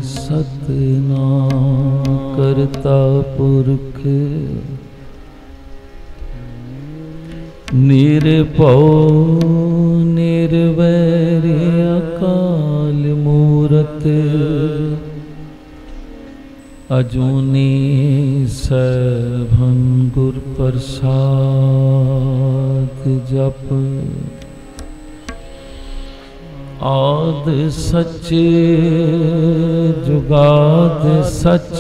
सतनाम करता पुरख निर्भौ निर्वैर अकाल मूरत अजूनी सैभं गुर प्रसाद जप आद सच जुगाद सच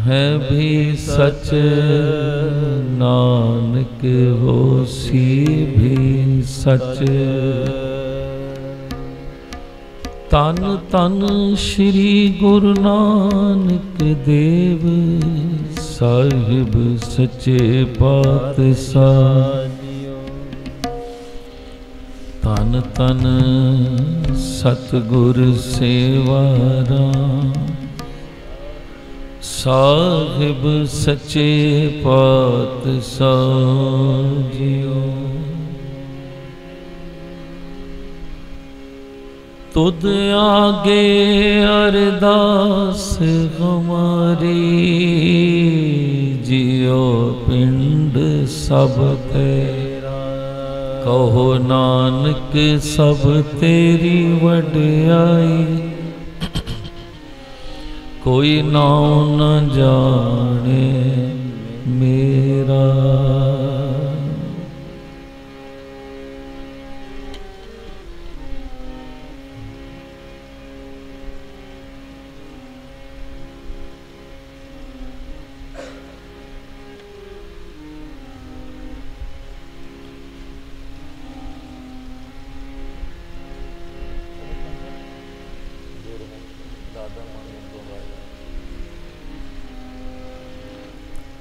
है भी सच नानक होसी भी सच। तन तन श्री गुरु नानक देव साहिब सच्चे पातशाह। तन तन सतगुर सेवारा साहिब सच्चे पातशाह जियो। तुद आगे अरदास हमारी जियो पिंड सब तेरा। कहो नानक सब तेरी वड्याई कोई नाम न जाने मेरा।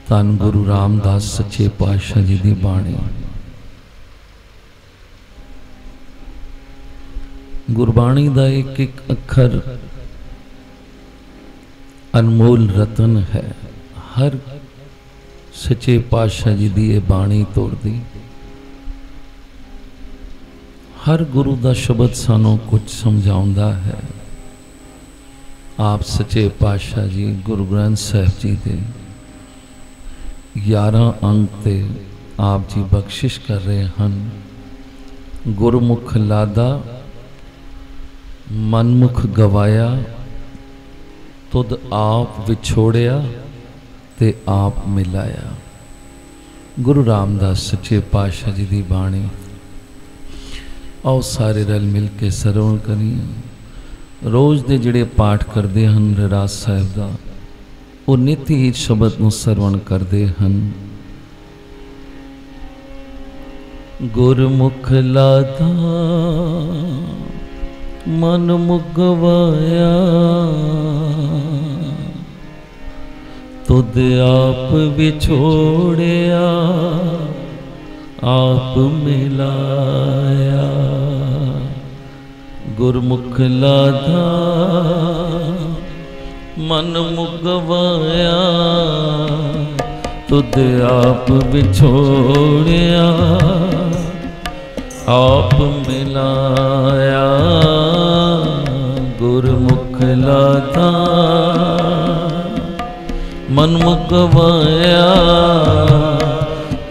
धन गुरु रामदास सच्चे पातशाह जी दी बाणी। गुरबाणी दा एक एक अखर अनमोल रतन है। हर सच्चे पातशाह जी दी बाणी तोड़दी। हर गुरु दा शब्द सानू कुछ समझाउंदा है। आप सच्चे पातशाह जी गुरु ग्रंथ साहिब जी दे 11 अंक ते आप जी बख्शिश कर रहे हैं। गुरमुख लादा मनमुख गवाया तुद आप विछोड़िया ते आप मिलाया। गुरु रामदास सच्चे पातशाह जी दी बाणी। आओ सारे रल मिल के सरवण करिए। रोज़ दे जिहड़े पाठ करते हैं रहरास साहिब दा वो नित ही शब्द नूं सरवण करते हैं। गुरमुख लादा मन मुगवाया तुद आप विछोड़िया आप मिलाया। गुरमुख लादा मन मुगवाया तुद आप विछोड़िया आप मिलाया। गुरमुख लादा मन मुगवाया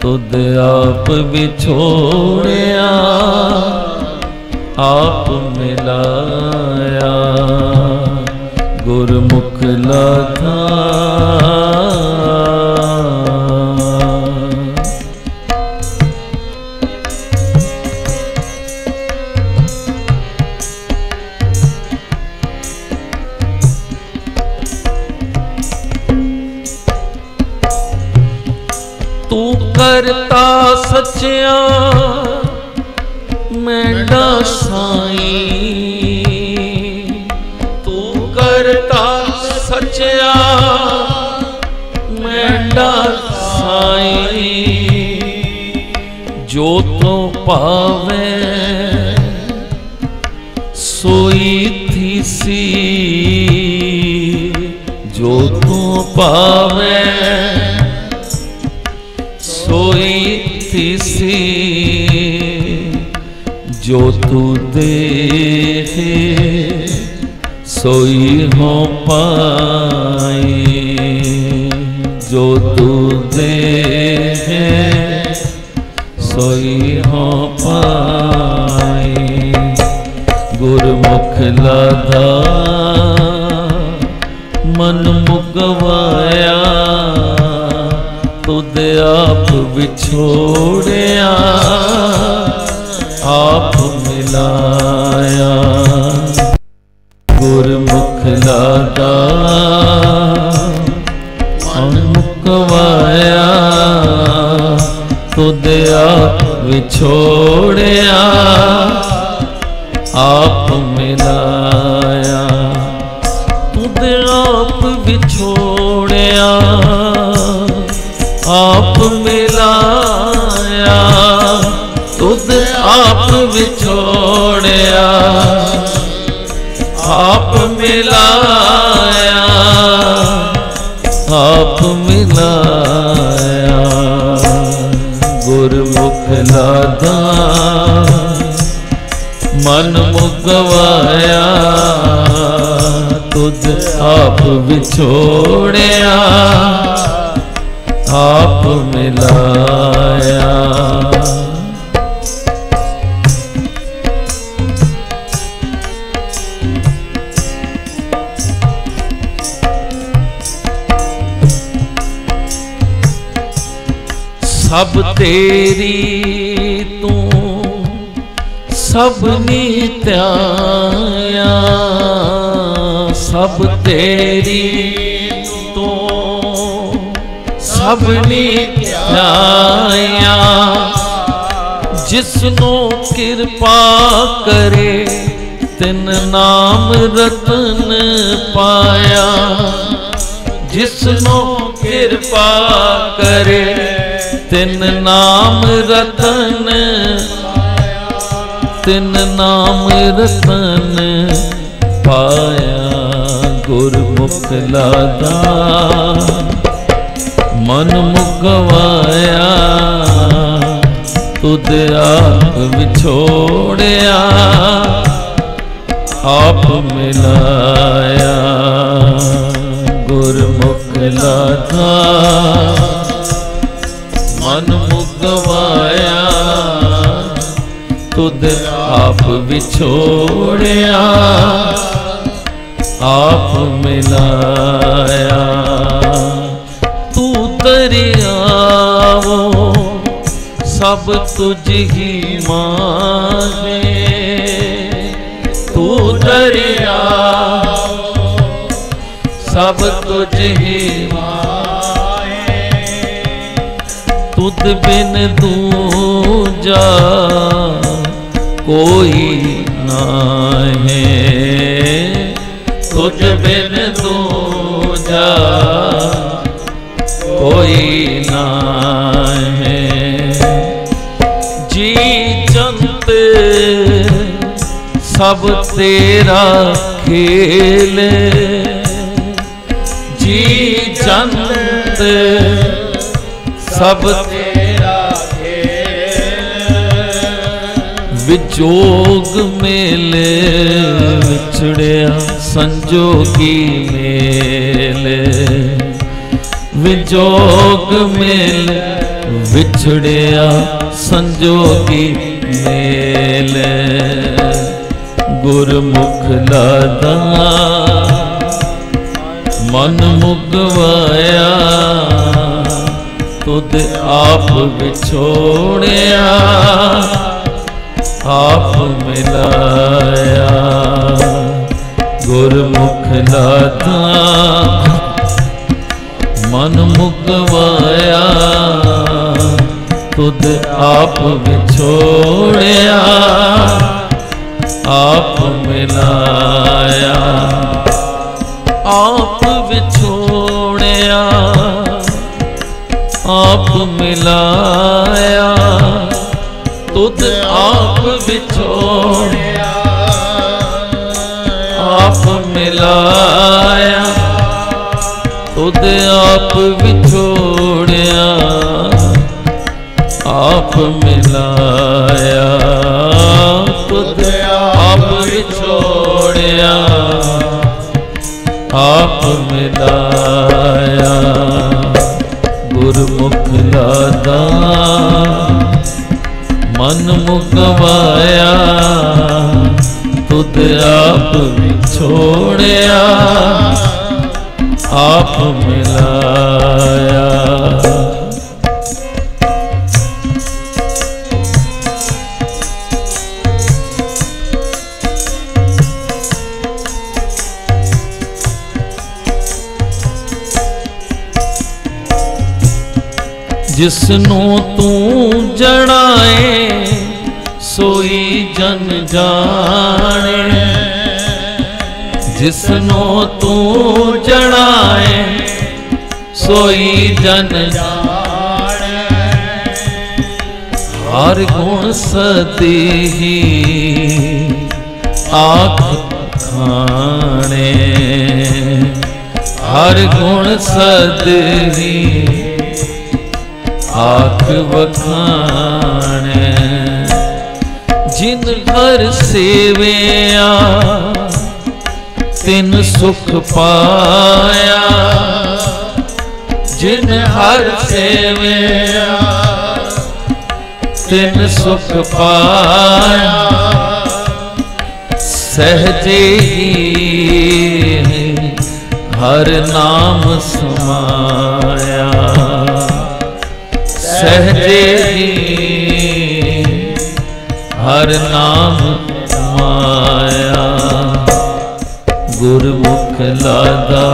तुद आप विछोड़िया आप मिलाया। गुरमुख लादा तू करता सच्चिया मैंडा साईं। तू करता सच्चिया मैंडा साईं। जो तो पावे सोई थी सी। जो तो पावे सोई थी सी। जो तू दे सोई हो पाए, जो तू दे सोई हो पाए। गुरमुख लादा मन मुगवाया, तुद आप विछोड़िया आप मिलाया। गुरमुख लादा मन मुगवाया, तुद आप विछोड़िया आप मिलाया। तुद आप विछोड़िया आप मिलाया, तुद आप विछोड़िया आप मिलाया आप मिलाया। गुरमुख लादा मन मुगवाया, तुद आप विछोड़िया आप मिलाया। सब तेरी तू सब नित्याया, सब तेरी तू सब नित्याया। जिसनो कृपा करे तिन नाम रतन पाया, जिसनो कृपा करे तिन नाम रतन, तिन नाम रतन पाया। गुरमुख लादा मन मुगवाया, तुद आप विछोड़िया आप मिलाया। गुरमुख लादा मन मुगवाया, तुद आप विछोड़िया आप मिलाया। तू दरियावो सब तुझ ही मांगे, तू दरियावो सब तुझ ही मांगे। तुद बिन दूजा कोई नाहीं, तुझ बिन दूजा कोई नाहीं। जी जंत सब तेरा खेल, जी जंत सब तेरा खेल। विजोग मेल विछड़िया संजोगी मेल, विजोग मेल विछड़िया संजोगी मेल। गुरमुख लादा मन मुगवाया, तुद आप विछोड़िया आप मिलाया। गुरमुख लादा मन मुगवाया, तुद आप विछोड़िया आप मिलाया। आप विछोड़िया आप मिलाया, तुद आप विछोड़िया आप मिलाया। तुद आप विछोड़िया आप मिलाया, विछोड़िया आप मिलाया। गुरमुख लादा मन मुकवाया तुद आप विछोड़िया आप मिलाया। जिसनों तू जड़ाए सोई जन जाने। जिसनों तू जड़ाए सोई जन जाने। हर गुण सदी आँख खाने। हर गुण सदी आँख बखाने। जिन हर सेविया तिन सुख पाया। जिन हर सेविया तिन सुख पाया। सहजे ही हर नाम समाया। सहजे ही हर नाम माया। गुरमुख लादा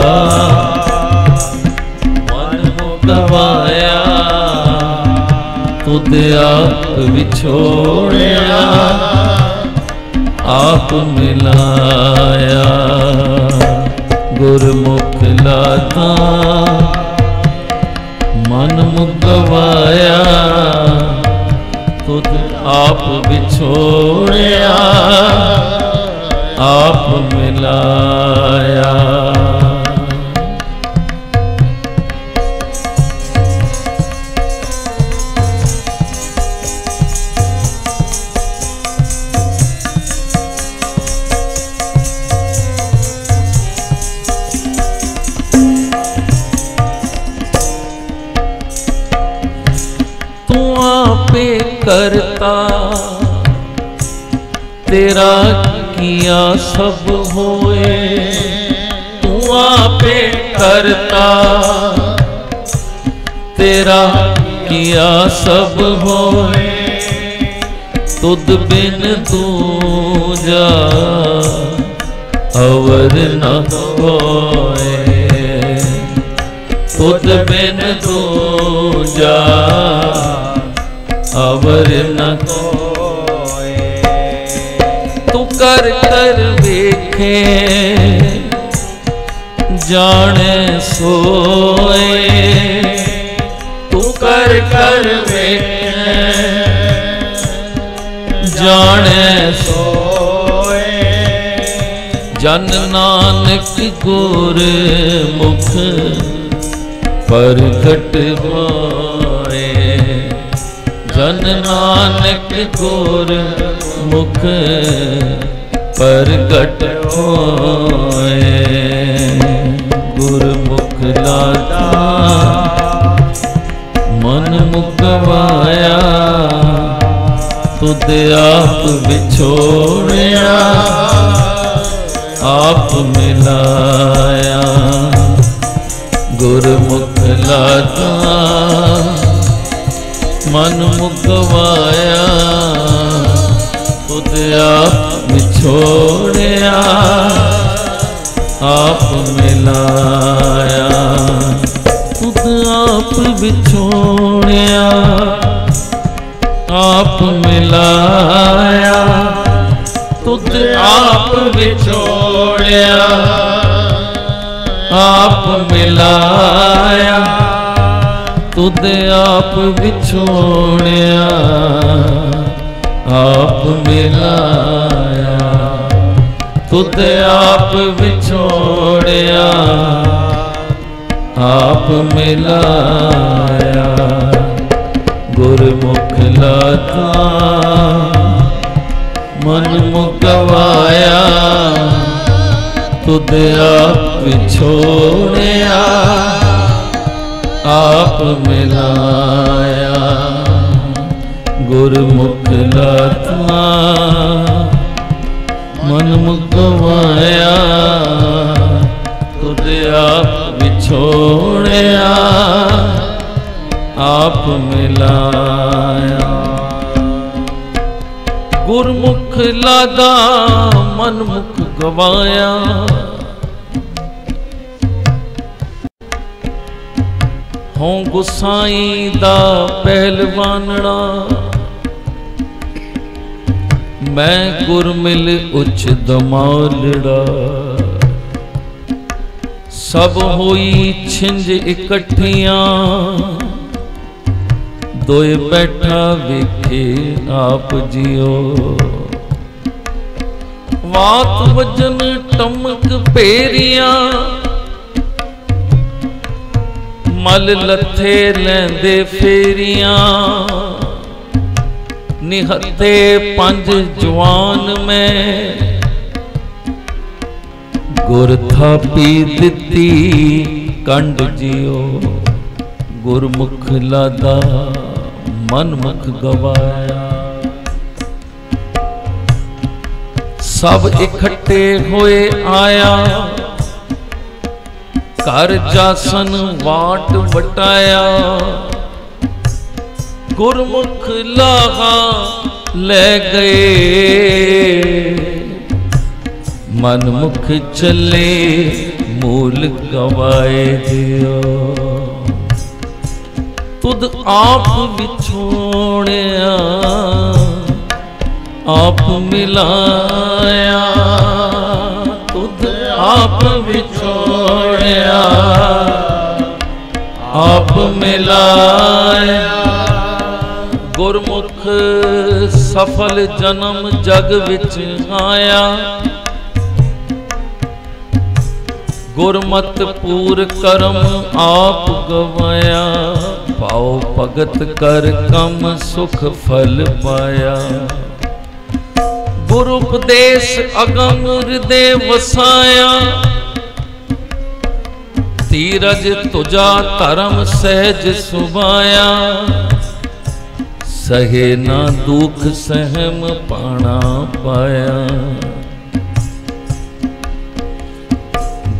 मन मुकवाया तुद आप विछोड़िया आप मिलाया। गुरमुख लादा मन मुकवाया तुद आप विछोड़िया आप मिलाया। करता तेरा किया सब होए। तू आपे करता तेरा किया सब होए। तुद बिन दूजा अवर न होए। तुद बिन दूजा अवर न कोए। तू कर कर वेखे जाने सोए। तू कर कर वेखे जाने सोए। जन नानक गुर मुख प्रगट होए। जन नानक गुर मुख प्रगट होए। गुरमुख लादा मन मुकवाया तुद आप विछोड़िया आप मिलाया। गुरमुख लादा मन मुकवाया तुद आप विछोड़िया आप मिलाया। तुद आप विछोड़िया आप मिलाया। तुद आप विछोड़िया आप मिलाया। तुद आप विछोड़िया आप मिलाया। तुद आप विछोड़िया आप मिलाया। गुरमुख लादा मन मुकवाया तुद आप विछोड़िया आप मिलाया। गुरमुख लाता मन मुकवाया तुद आप विछोड़िया आप मिलाया। गुरमुख लादा मन मुख गवाया हों गुसाई दा पहलवानड़ा मैं गुरमिल उच दमालड़ा। सब होई छिंज इकट्ठियां दोए बैठा वेखे आप जियो। वात वजन टमक पेरिया मल लथे लेंदे फेरिया। निहत्ते पंज जवान में गुर थापी दिती कंड जियो। गुरमुख लादा मन मुख गवाया। सब इकट्ठे होए आया कर जासन वाट वटाया। गुरमुख लागा ले गए मन मुख चले मूल गवाए दियो। तुद आप विछोड़िया आप मिलाया। तुद आप विछोड़िया आप मिलाया। गुरमुख सफल जन्म जग विच आया। गुरमत पूर कर्म आप गवाया। पाओ भगत कर कम सुख फल पाया। गुरु उपदेश अगम हृदय वसाया। धीरज तुझा धर्म सहज सुभाया। सहे ना दुख सहम पाना पाया।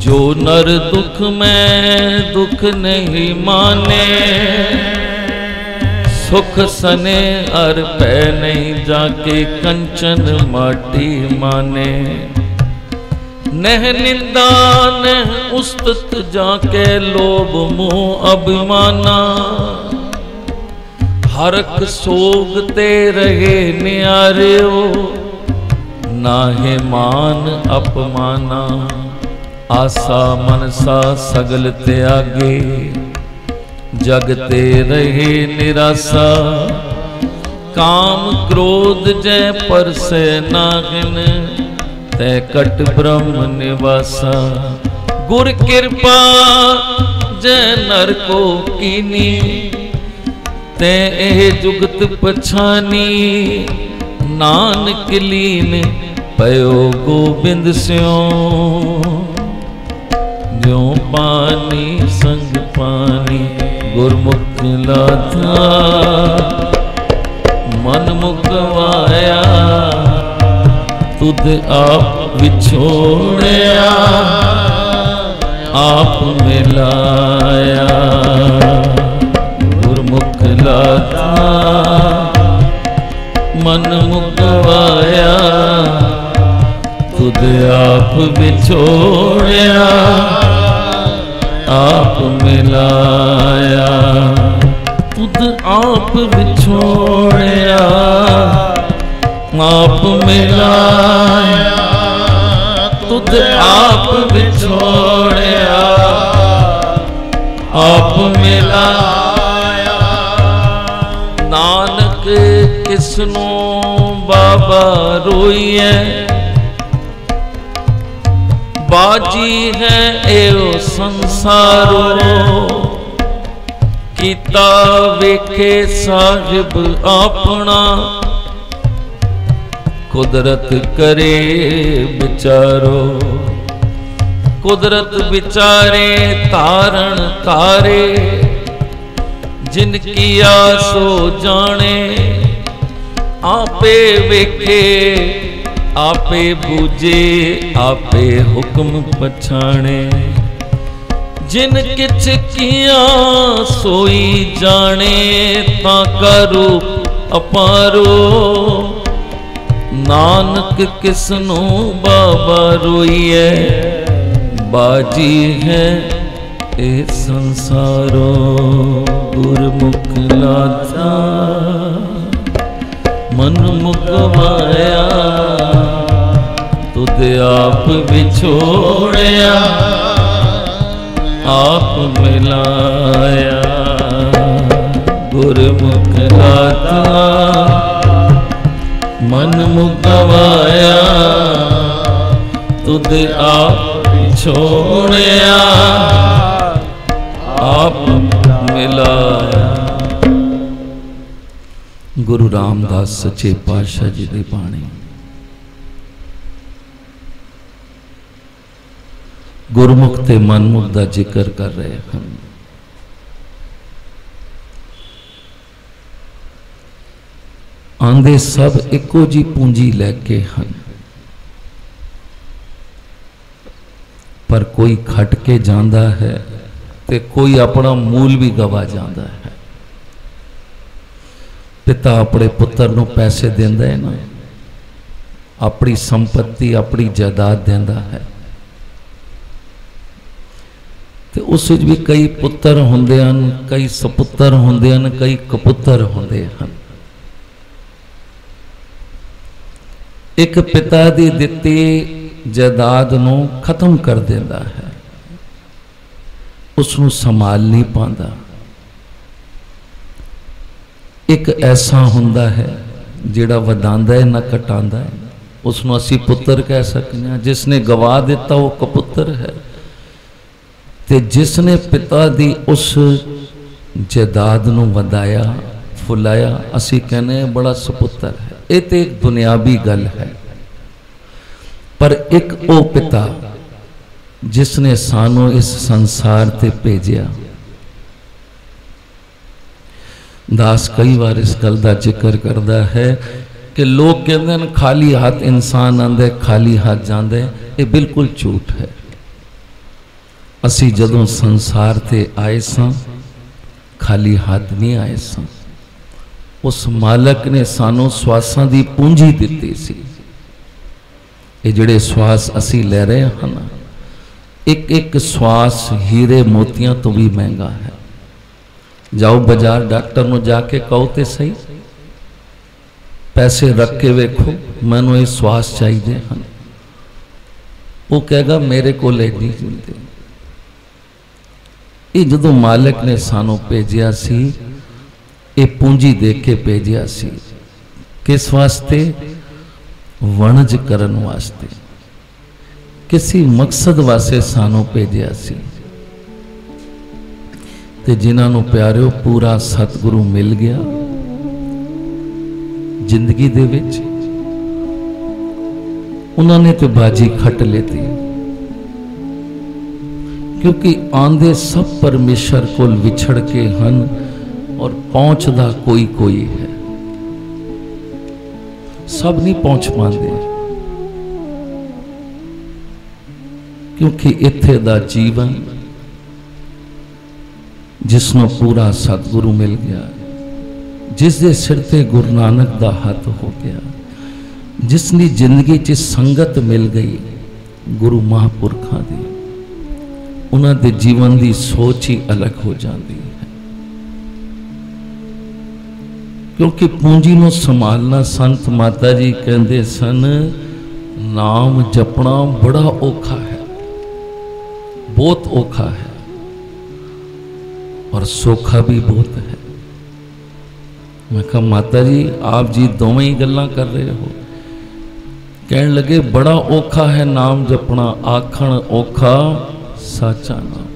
जो नर दुख में दुख नहीं माने सुख सने अर पै नहीं जाके कंचन माटी माने। नह निंदा नह उस्तत जाके लोभ मोह अभिमाना। हरक सोगते रहे न्यारे नाहे मान अपमाना। आसा मनसा सगल त्यागे जगते रहे निराशा। काम क्रोध जय पर से नागिन तै कट ब्रह्म निवासा। गुर कृपा जय नर को कीनी ते एह जुगत पछानी। नानक लीन पयो गोबिंद स्यों जो पानी संग पानी। गुरमुख लाथा मन मुकवाया तुद आप विछोड़िया आप मिलाया। गुरमुख लाथा मन मुकवाया तुद आप विछोड़िया आप मिलाया। तुद आप विछोड़िया आप मिलाया। तुद आप विछोड़िया आप मिलाया। नानक किसनो बाबा रोइए बाजी है एओ संसारो। कीता वेखे साहिब अपना कुदरत करे विचारो, कुदरत विचारे तारण तारे, जिनकी आसो जाने, आपे वेखे आपे बूझे, आपे हुक्म पछाणे। जिन किछ किया सोई जाने, ताका रूप अपारो, नानक किसनु बाबा रोइए, बाजी है ए संसारो। गुरमुख लाचा मन मुकवाया, तुद आप बिछोड़या, आप मिलाया। गुरमुख लाचा मन मुकवाया, तुद आप छोड़या, आप मिलाया। गुरु रामदास सच्चे पातशाह जी की बाणी। गुरमुख ते मनमुख का जिक्र कर रहे हैं। आंदे सब एको जी पूंजी लैके हैं, पर कोई खट के जाता है ते कोई अपना मूल भी गवा जाता है। पिता अपने पुत्र नूं पैसे देंदा है ना, अपनी संपत्ति अपनी जायदाद देंदा है, ते उस विच भी कई पुत्र हुंदे हन, कई सपुत्र हुंदे हन, कई कपुत्र हुंदे हन। एक पिता दी दित्ती जायदाद नूं खत्म कर देंदा है, उसनूं संभाल नहीं पांदा। एक ऐसा हुंदा है जिहड़ा वधांदा है ना घटांदा है, उसनूं असीं पुत्र कह सकते हैं। जिसने गवा दिता वो कपुत्र है, ते जिसने पिता दी उस जायदाद नूं वधाया फुलाया, असीं कहने बड़ा सपुत्र है। ये तो एक दुनियावी गल है, पर एक ओ पिता जिसने सानू इस संसार ते भेजिया। दास कई बार इस गल का जिक्र करता है कि लोग कहते हैं खाली हाथ इंसान आंदे खाली हाथ जांदे, ये बिल्कुल झूठ है। असी जदों संसार ते आए सां खाली हाथ नहीं आए सां, उस मालक ने सानू श्वासां दी पूंजी दिती सी। ये जिहड़े श्वास असी ले रहे हैं ना, एक एक श्वास हीरे मोतियां तो भी महंगा है। जाओ बाजार डॉक्टर नूं जाके कहो ते सही, पैसे रख के वेखो मैनू ये श्वास चाहिए हैं, वो कहेगा मेरे को नहीं मिलते। ये जदों मालिक ने सानू भेजिया सी, ये पूंजी दे के भेजिया सी, किस वास्ते? वणज करन वास्ते, किसी मकसद वास्ते सानू भेजिया सी। ते जिन्हां नूं प्यारिओ पूरा सतगुरु मिल गया जिंदगी दे विच, उन्होंने तो बाजी खट लेती, क्योंकि आंदे सब परमेश्वर को विछड़ के हन और पहुंचदा कोई कोई है। सब नहीं पहुंच पाते, क्योंकि इत्थे दा जीवन जिसनों पूरा सतगुरु मिल गया, जिस दे सिर ते गुरु नानक दा हथ हो गया, जिसकी जिंदगी च संगत मिल गई गुरु महापुरखों दी, उन्हां दे जीवन की सोच ही अलग हो जाती है। क्योंकि पूंजी नूं संभालना, संत माता जी कहते सन, नाम जपना बड़ा औखा है, बहुत औखा है, और सौखा भी बहुत है। मैं कहा माता जी आप जी दोवें ही गल्लां कर रहे हो। कहने लगे बड़ा औखा है नाम जपना, आखण औखा साचा नाम,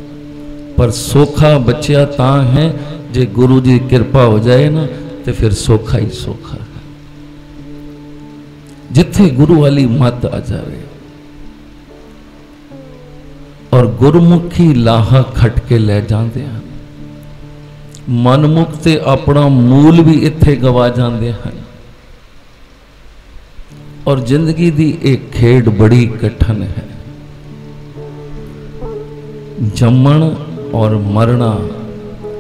पर सौखा बच्चिया तां है जे गुरु जी कृपा हो जाए ना, तो फिर सौखा ही सौखा है। जिथे गुरु वाली मत आ जाए और गुरमुखी लाहा खट के ले जाते हैं। मनमुख ते अपना मूल भी इत्थे गवा जाते हैं। और जिंदगी दी एक खेड बड़ी कठिन है। जम्मण और मरना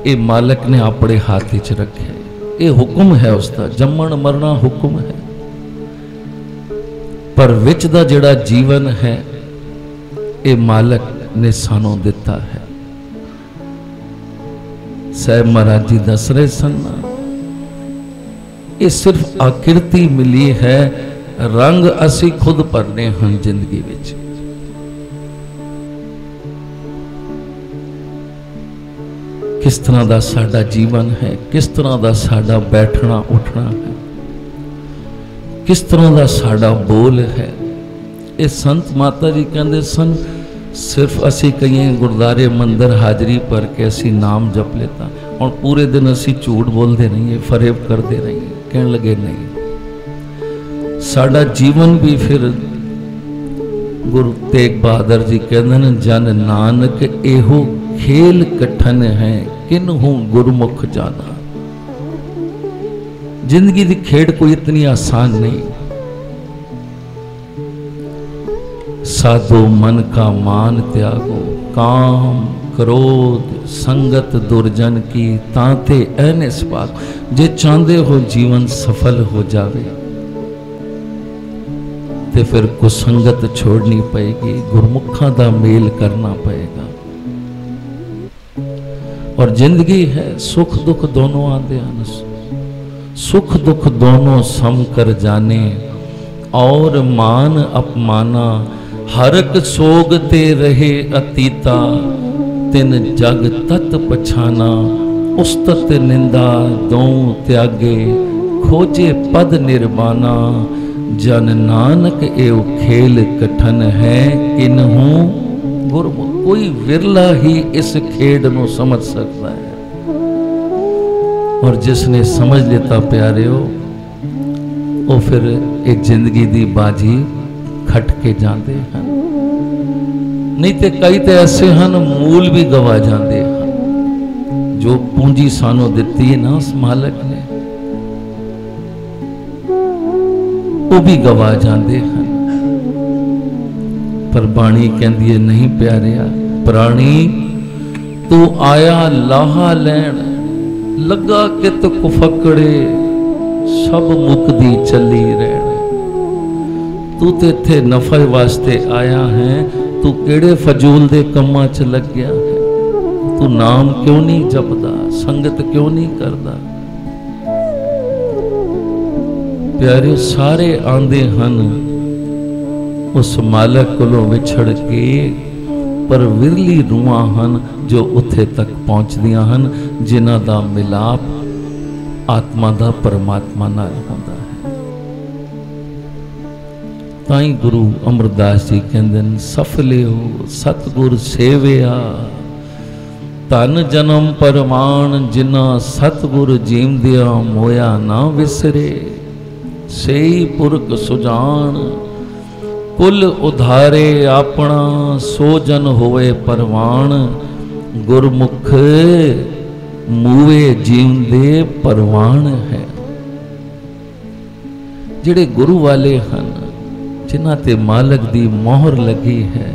ये मालिक ने अपने हाथ च रखे। ये हुक्म है उसका, जम्मण मरना हुक्म है। पर विच दा जिहड़ा जीवन है ये मालिक ने सानू दिता है। साहब महाराज जी दस रहे सन, ये सिर्फ आकृति मिली है, रंग असी खुद भरने हैं जिंदगी विच। किस तरह का साडा जीवन है, किस तरह का साडा बैठना उठना है, किस तरह का साडा बोल है। ये संत माता जी कहते सन, सिर्फ असी कहीं गुरुद्वारे मंदिर हाजरी भर के असी नाम जप लेता और पूरे दिन असी झूठ बोलते रहिए, फरेब करते रहिए। कहने लगे नहीं, साडा जीवन भी फिर गुरु तेग बहादुर जी कहते हैं, जन नानक एहो खेल कठन है, किन्हू गुरमुख जाना। जिंदगी की खेड कोई इतनी आसान नहीं। साधो मन का मान त्यागो, काम क्रोध संगत दुर्जन की, ताते ऐनिस पाक। जे चाहते हो जीवन सफल हो जावे ते फिर कुसंगत छोड़नी पएगी, गुरमुखा दा मेल करना पएगा। और जिंदगी है, सुख दुख दोनों आते हैं। सुख दुख दोनों सम कर जाने, और मान अपमाना हरक सोग ते रहे अतीता। तिन जग तत पछाना, उस्तत निंदा दो त्यागे, खोजे पद निर्वाणा। जन नानक एव खेल कठन है, किन्हू गुरमुख। कोई विरला ही इस खेड को समझ सकता है। और जिसने समझ लेता प्यारियो, वो फिर एक जिंदगी दी बाजी खट के जाते हैं। नहीं तो कई तो ऐसे हैं मूल भी गवा जाते हैं। जो पूंजी सानू दिती है ना उस मालिक ने, वो भी गवा जाते हैं। पर बाणी कहती है, नहीं प्यारिया प्राणी, तू आया लाहा लैन, लगा कि तो कुफकड़े, सब मुकदी चली रहने। तू तो इत्थे नफे वास्ते आया है, तू केड़े फजूल दे कम्मां च लग गया है। तू नाम क्यों नहीं जपदा, संगत क्यों नहीं करदा। प्यारे सारे आंदे हन उस मालिक कोलों विछड़ के, पर विरली रूहां हन जो उत्थे तक पहुंचदियां हन, जिन्हां दा मिलाप आत्मा दा परमात्मा नाल हुंदा है। ताई गुरु अमरदास जी कहंदे ने, सफले हो सतगुर सेविया, तन जन्म परमाण। जिन्ना सतगुर जीवदिया मोया ना विसरे, सेई पुरख सुजान। कुल उधारे अपना, सो जन होवे परवान। गुरमुख मूवे जीवदे परवान है। जिहड़े गुरु वाले हैं, जिन्हां ते मालिक दी मोहर लगी है।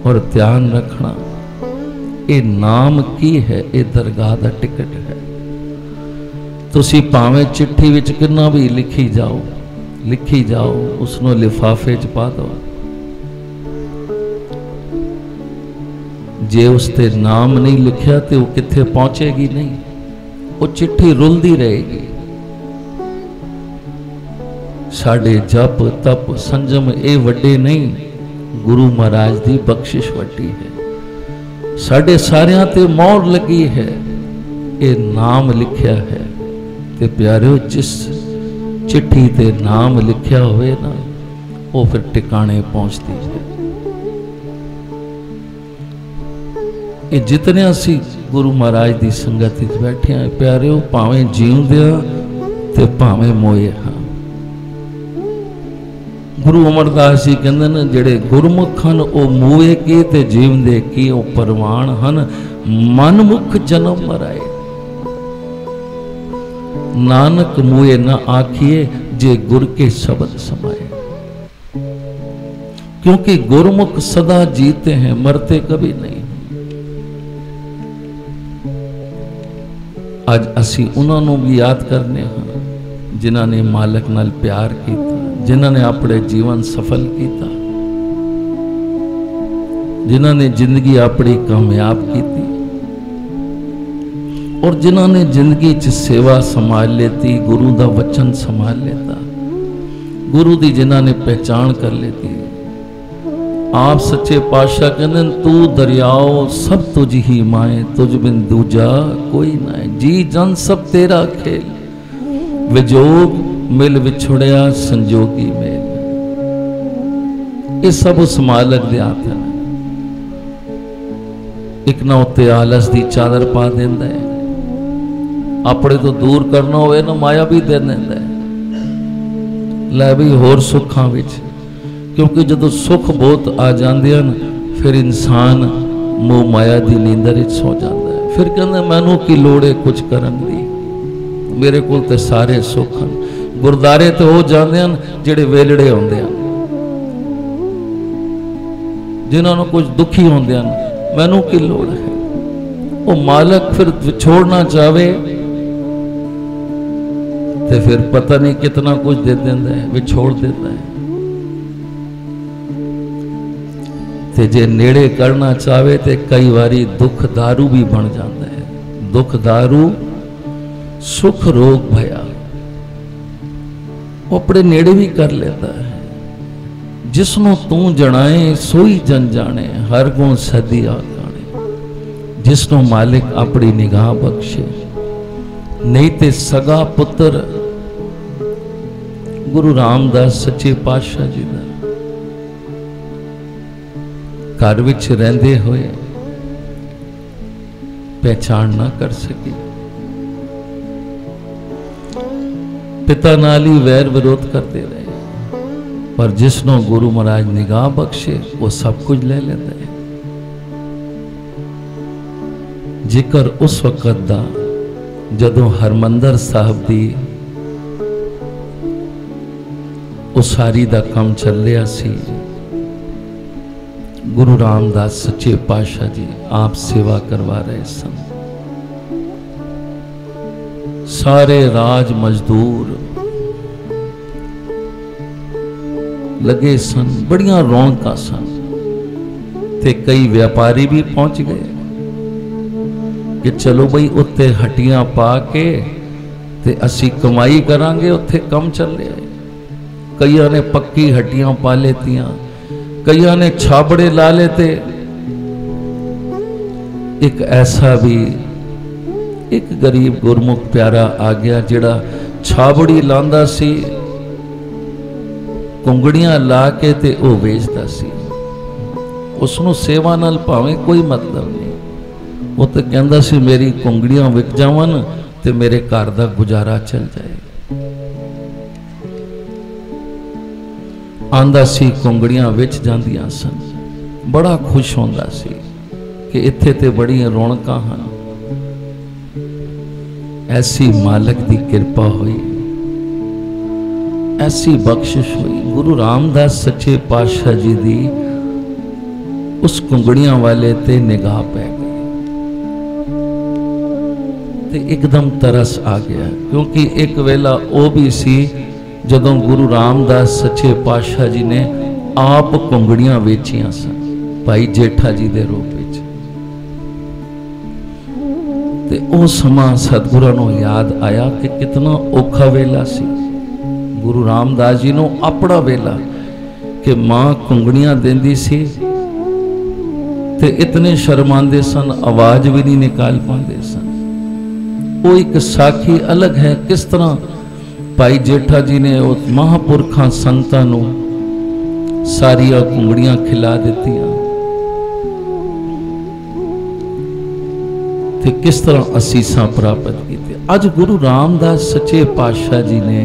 और ध्यान रखना, ये नाम की है, ये दरगाह दा टिकट है। तुसी भावें चिट्ठी विच किन्ना भी लिखी जाओ, उसनों लिफाफे च पा दो। जे उसते नाम नहीं लिखा तो वो किथे पहुंचेगी नहीं, वो चिट्ठी रुलदी रहेगी। साडे जप तप संजम ये वड्डे नहीं, गुरु महाराज दी बख्शिश वड्डी है। साडे सारियां ते मोहर लगी है, ये नाम लिखा है। ते प्यारियो, जिस चिट्ठी ते नाम लिखा होवे ना, वो फिर टिकाने पहुंचती है। ये जितने असी गुरु महाराज की संगत बैठे हैं प्यारे, भावें जीवदे ते भावें मोए हाँ। गुरु अमरदास जी कहते हैं जेड़े गुरमुख हैं वो मूए की ते जीवंदे की वो परवान हैं। मनमुख जन्म मराए नानक मूए न आखिए जे गुर के शब्द समाए। क्योंकि गुरमुख सदा जीते हैं, मरते कभी नहीं। आज असी उन्होंने भी याद करने हैं जिन्होंने मालक नाल प्यार किया, जिन्होंने अपने जीवन सफल किया, जिन्होंने जिंदगी अपनी कामयाब की और जिन्होंने जिंदगी च सेवा संभाल लेती, गुरु का वचन संभाल लेता, गुरु की जिन्होंने पहचान कर लेती। आप सच्चे पातशाह कहते तू दरियाओ सब तुझ ही माए, तुझ बिन दूजा कोई ना है। जी जन सब तेरा खेल, विजोग मिल विछुड़िया संजोगी मेल। ये सब उस मालक दे हाथ है। एक ना उत्ते आलस की चादर पा देंदा है, अपने तो दूर करना होवे ना माया भी दे देंदा है। लै भी होर सुखां विच, क्योंकि जदों सुख बहुत आ जाते हैं फिर इंसान मोह माया की नींदर विच सो जाता है। फिर कहंदा मैनू की लोड़ है कुछ करन दी, मेरे को तो सारे सुख हैं। गुरदारे तो हो जाते हैं जेड़े वेलड़े होंदे हैं, जिन्होंने कुछ दुखी होंदे हैं, मैनू की लोड़ है। वो मालक फिर छोड़ना चाहे तो फिर पता नहीं कितना कुछ दे देंदा है, भी छोड़ देता है। ते जे नेड़े करना चाहे तो कई बारी दुख दारू भी बन जाता है। दुख दारू सुख रोग भया वो अपने नेड़े भी कर लेता है। जिसनों तू जनाए सोई जन जाने, हर गुण सदी आने। जिसनों मालिक अपनी निगाह बख्शे, नहीं ते सगा पुत्र गुरु रामदास सच्चे पातशाह जी का घर विच रहंदे होए पहचान ना कर सकी। पिता नाल ही वैर विरोध करते रहे, पर जिसनों गुरु महाराज निगाह बख्शे वो सब कुछ ले लेता है। जिक्र उस वक्त दा जदों हरमंदर साहब दी उसारी दा काम चल रहा सी। गुरु रामदास सच्चे पातशाह जी आप सेवा करवा रहे सन। सारे राज मजदूर लगे सन, बड़ियां रौनकां सन। ते कई व्यापारी भी पहुंच गए कि चलो बई उत्ते हट्टियां पा के ते असी कमाई करांगे, उत्थे कम चले। कईयां ने पक्की हट्टियां पा लेतियां, कईयां ने छाबड़े ला लेते। एक ऐसा भी एक गरीब गुरमुख प्यारा आ गया जिहड़ा छाबड़ी लांदा सी, कुंगड़ियां ला के ते ओ बेचदा सी। उसनों सेवा नाल भावें कोई मतलब नहीं, वो तो कहंदा सी मेरी कुंगड़ियां विक जावन ते मेरे घर दा गुजारा चल जाए। आंदा सी कुंगड़ियां विच जांदियां सन, बड़ा खुश होंदा सी कि इत्थे ते बड़ियां रौनकां हन। ऐसी मालक दी कृपा हुई, ऐसी बख्शिश हुई। गुरु रामदास सच्चे पातशाह जी दी उस कुंगड़ियां वाले ते निगाह पै गई ते एकदम तरस आ गया। क्योंकि एक वेला वो भी सी जदों गुरु रामदास सच्चे पातशाह जी ने आप कुंगड़ियां वेचियां सन भाई जेठा जी के रूप में। ते ओ समा सतगुरां नूं याद आया कि कितना औखा वेला सी। गुरु रामदास जी नूं अपना वेला कि मां कुंगड़ियां देंदी सी ते इतने शर्मांदे सन, आवाज भी नहीं निकाल पाते सन। वो एक साखी अलग है किस तरह भाई जेठा जी ने उस महापुरखा संतां नूं सारिया कुंगड़ियां खिला दित्तियां ते किस तरह असीसां प्राप्त की। अज गुरु रामदास सच्चे पातशाह जी ने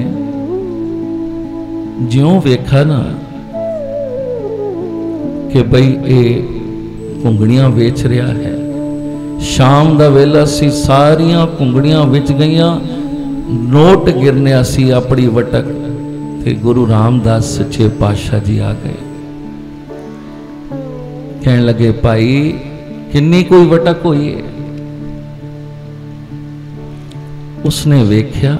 ज्यों वेखा ना कि बई ये घुंगड़ियां वेच रहा है। शाम का वेला सी, सारियां घुंगड़ियां विच गईयां, नोट गिरने सी अपनी वटक, ते गुरु रामदास सच्चे पातशाह जी आ गए। कहने लगे भाई किन्नी कोई वटक हुई है। उसने वेख्या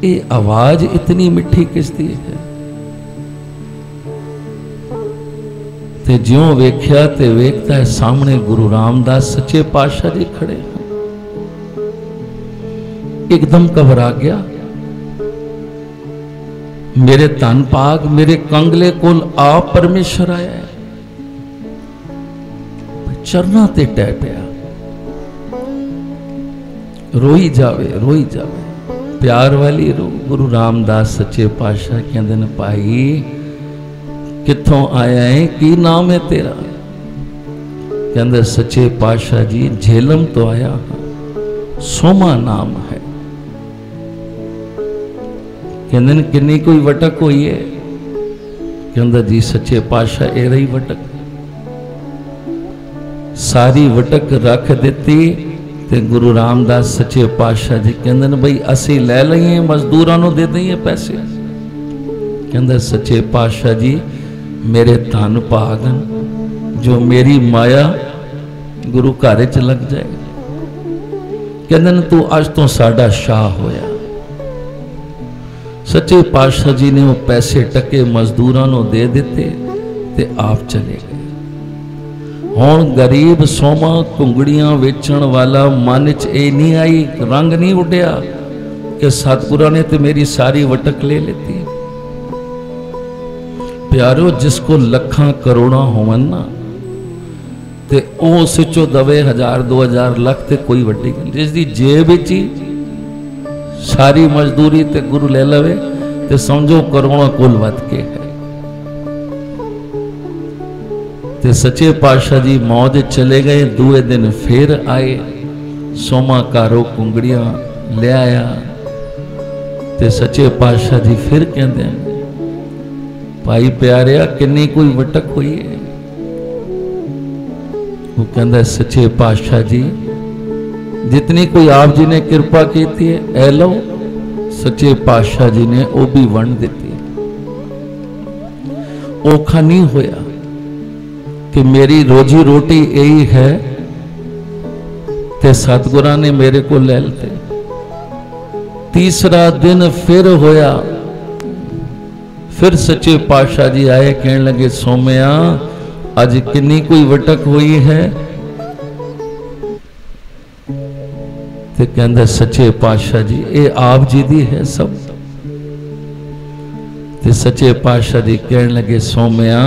ये आवाज इतनी मिठी किसदी है, ते ज्यों वेख्या ते वेखता है सामने गुरु रामदास सच्चे पातशाह जी खड़े हैं। एकदम घबरा गया। मेरे धन भाग मेरे कंगले कोल आप परमेश्वर आया है, चरना ते टह पिया। रोई जावे रोई जावे, प्यार वाली रो। गुरु रामदास सच्चे पातशाह कहते हैं भाई कित्थों आया है, की नाम है तेरा? कहते सच्चे पातशाह जी झेलम तो आया हाँ, सोमा नाम है। कहते किन्नी कोई वटक हुई है? कहता जी सच्चे पातशाह ए रही वटक। सारी वटक रख देती ते गुरु रामदास सच्चे पातशाह जी कहते हैं बई असी लै लईए, मजदूरां नूं दे दईए पैसे। कहता सच्चे पातशाह जी मेरे धन भागन, जो मेरी माया गुरु घर च लग जाए। कहते हैं तू अज तो साडा शाह होया। सच्चे पातशाह जी ने वो पैसे टके मजदूरां नूं दे दिते ते आप चले गए। हुण गरीब सोमा घुंगड़ियां वेचण वाला मन च ए नहीं आई, रंग नहीं उड़िया कि सतगुरां ने तो मेरी सारी वटक ले लेती। प्यारो जिसको लखां करोड़ां होवन ना ते उस चो दवे 1000 2000 लख ते कोई वड्डी गल। जिसदी जेब विच ही सारी मजदूरी ते गुरु ले लवे ते समझो करोड़ां कुल वध के है। ते सच्चे पातशाह जी मौज चले गए। दूए दिन फिर आए, सोमा कारो कुंगड़ियां ले आया। ते सच्चे पातशाह जी फिर कहते हैं भाई प्यारिया किन्नी कोई वटक हुई है? वो कहता है सच्चे पातशाह जी जितनी कोई आप जी ने कृपा की थी ए लो। सच्चे पातशाह जी ने वो भी वंड दी। औखा नहीं होया कि मेरी रोजी रोटी यही है ते सतगुरां ने मेरे को ले लेते। तीसरा दिन फिर होया, फिर सच्चे पातशाह जी आए, कहने लगे सोमया आज किन्नी कोई वटक हुई है? ते कहंदा सच्चे पातशाह जी ये आप जी दी है सब। ते सच्चे पातशाह जी कहने लगे सोमया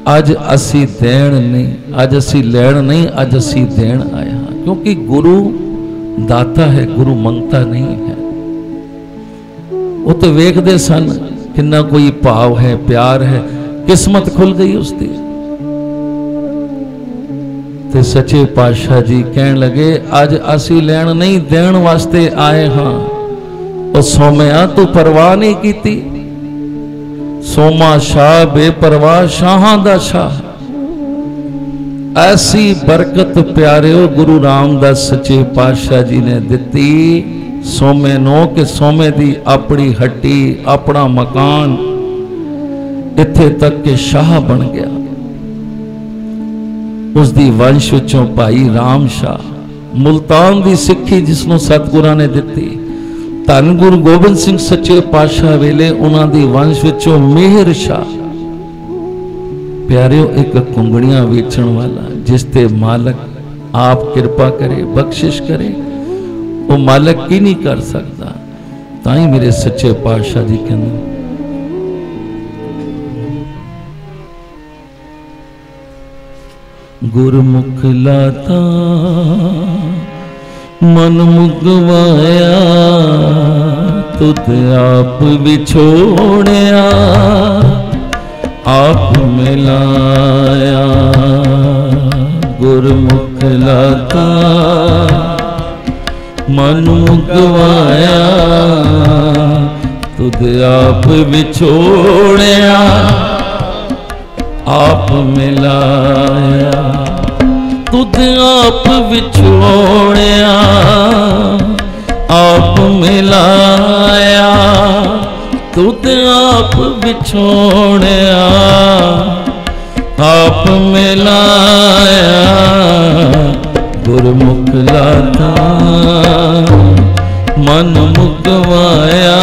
अज असी देण नहीं, अज असी लैण नहीं, अज असी देण आया। क्योंकि गुरु दाता है, गुरु मंगता नहीं है। वो तो वेखदे सन कितना कोई भाव है, प्यार है, किस्मत खुल गई उसकी। ते सच्चे पातशाह जी कहने लगे अज असी लैण नहीं देण वास्ते आए हाँ। और सोमया तू परवाह नहीं की। सोमा शाह बेपरवाह शाहां दा शाह। ऐसी बरकत प्यारिओ गुरु रामदास सच्चे पातशाह जी ने दिती सोमे नो कि सोमे दी अपनी हट्टी अपना मकान इत्थे तक के शाह बन गया। उसकी वंश विचों भाई राम शाह मुल्तान की सिक्खी जिसनों सतगुरां ने दिती। धन गुरु गोबिंद सिंह सच्चे पातशाह वेले उन्हां दी वंश विचों मेहर शाह। प्यारिओ एक कुंगड़ियां वेचण वाला जिसते मालक आप कृपा करे बख्शिश करे वो मालक की नहीं कर सकता। ताई मेरे सच्चे पातशाह जी कहते गुरमुख लाता मन मुगवाया तुद आप विछोड़िया आप मिलाया। गुरमुख लाता मन मुगवाया तुद आप विछोड़िया आप मिलाया, तुध आप विछोड़िया आप मिलाया, तुध आप विछोड़िया आप मिलाया, गुरमुख लाता मन मुकवाया,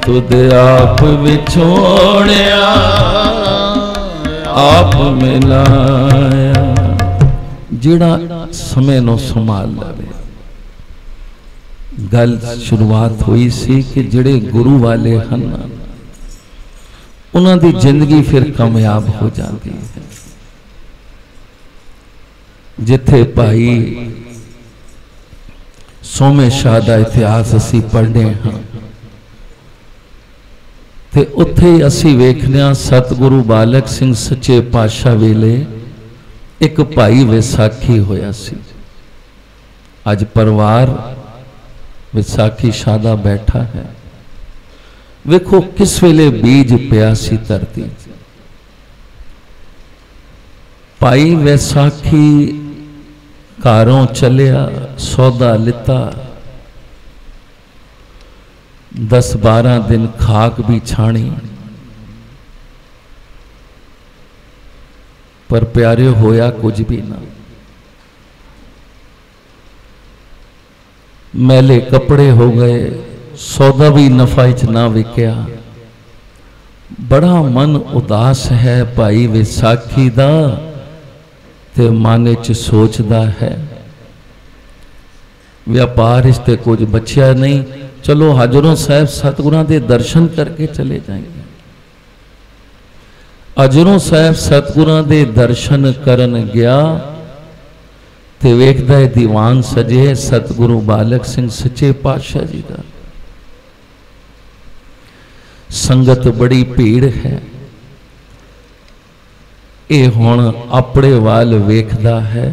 तुध आप विछोड़िया आप मिलाया। जिहड़ा समय नूं संभाल लवे। गल शुरुआत हुई सी कि जिहड़े गुरु वाले हन उन्हां दी जिंदगी फिर कामयाब हो जाती है। जिथे भाई सोमे शाह दा इतिहास असी पढ़ने हाँ ते उत्थे असी वेखने सतगुरु बालक सिंह सच्चे पातशाह वेले एक भाई विसाखी होया सी। अज परिवार विसाखी शादा बैठा है। वेखो किस वेले बीज पिया सी धरती। भाई वैसाखी घरों चलिया, सौदा लिता, 10-12 दिन खाक भी छाणी, पर प्यारे होया कुछ भी ना। मैले कपड़े हो गए, सौदा भी नफा च ना विकया। बड़ा मन उदास है भाई विसाखी दा, ते मन च सोचदा है व्यापार इसते कुछ बचिया नहीं। चलो हजरों साहब सतगुरां दे दर्शन करके चले जाएंगे। हजरों साहब सतगुरां दे दर्शन करन गया ते वेखदा है दीवान सजे सतगुरु बालक सिंह सच्चे पातशाह जी का। संगत बड़ी भीड़ है। ये हुण अपने वाल वेखदा है,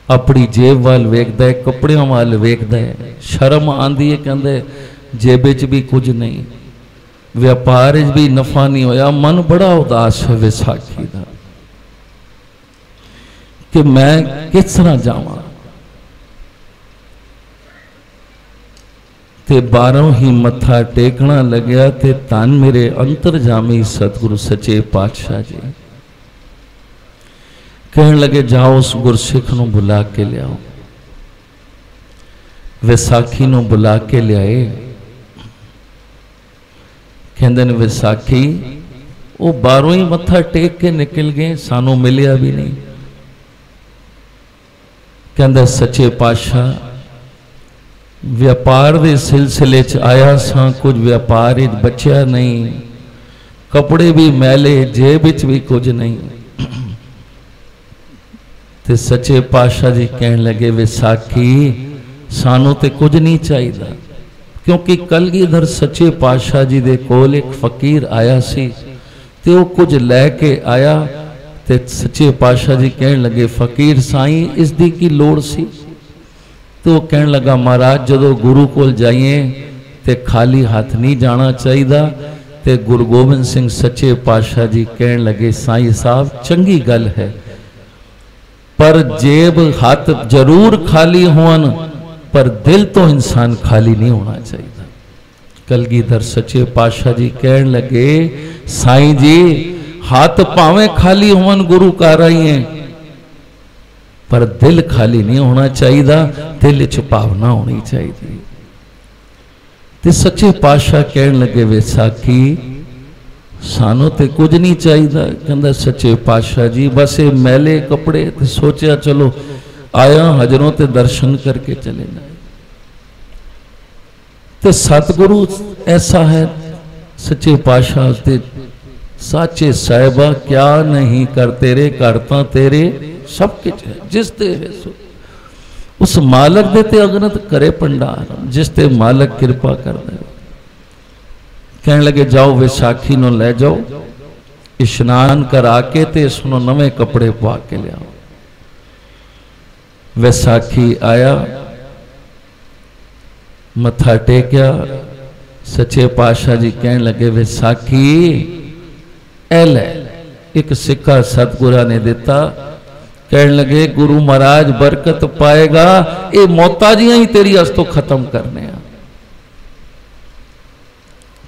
अपनी जेब वाल वेखदा है, कपड़ियों वाल वेखदा है। शर्म आंदी है, कहंदे जेब च भी कुछ नहीं, व्यापार च भी नफा नहीं होया। मन बड़ा उदास है विसाखी का कि मैं किस तरह जावां। ते बारों ही मत्था टेकना लग्या ते धन मेरे अंतरजामी सतगुरु सच्चे पातशाह जी कहन लगे जाओ उस गुरसिख नूं बुला के लियाओ। विसाखी नूं बुला के लियाए। कहंदे ने विसाखी वो बारों ही मत्था टेक के निकल गए, सानू मिलिया भी नहीं। कहंदा सच्चे पातशाह व्यापार के सिलसिले च आया सा, कुछ व्यापार बचिया नहीं, कपड़े भी मैले, जेब च भी कुछ नहीं। ते सच्चे पातशाह जी कहन लगे विसाखी सानू ते कुछ नहीं चाहिए, क्योंकि कलगीधर सच्चे पातशाह जी दे कोल एक फकीर आया सी ते वो कुछ लैके आया। ते सच्चे पातशाह जी कहन लगे फकीर साईं इसकी की लोड़ सी। तो कहन लगा महाराज जदों गुरु कोल जाइए ते खाली हाथ नहीं जाना चाहिए। ते गुरु गोबिंद सिंह सच्चे पातशाह जी कहन लगे साईं साहब चंगी गल है, पर जेब हाथ जरूर खाली होन, पर दिल तो इंसान खाली नहीं होना चाहिए। कलगीधर सच्चे पातशाह जी कहन लगे साईं जी हाथ भावें खाली होन गुरु कर रही हैं, पर दिल खाली नहीं होना चाहिए, दिल च भावना होनी चाहिए। ते सच्चे पातशाह कहन लगे विसाखी सानू ते कुछ नहीं चाहिए। कहंदा सच्चे पातशाह जी बस ये मैले कपड़े, ते सोचा चलो आया हजरों ते दर्शन करके चले जाए। ते सतगुरु ऐसा है सच्चे पातशाह ते साचे साहिबा क्या नहीं कर तेरे करता तेरे सब कुछ है। जिस ते उस मालक दे ते अगनत करे भंडार, जिस ते मालक कृपा कर दे। कहन लगे जाओ विसाखी नो ले जाओ, स्नान करा के ते इसनो नवे कपड़े पा के लियाओ। विसाखी आया, मत्था टेकिया। सच्चे पातशाह जी कहन लगे विसाखी ए लै एक सिक्का सतगुरा ने दिता। कहन लगे गुरु महाराज बरकत पाएगा, ये मोहताजियां ही तेरी अस तो खत्म करने आ,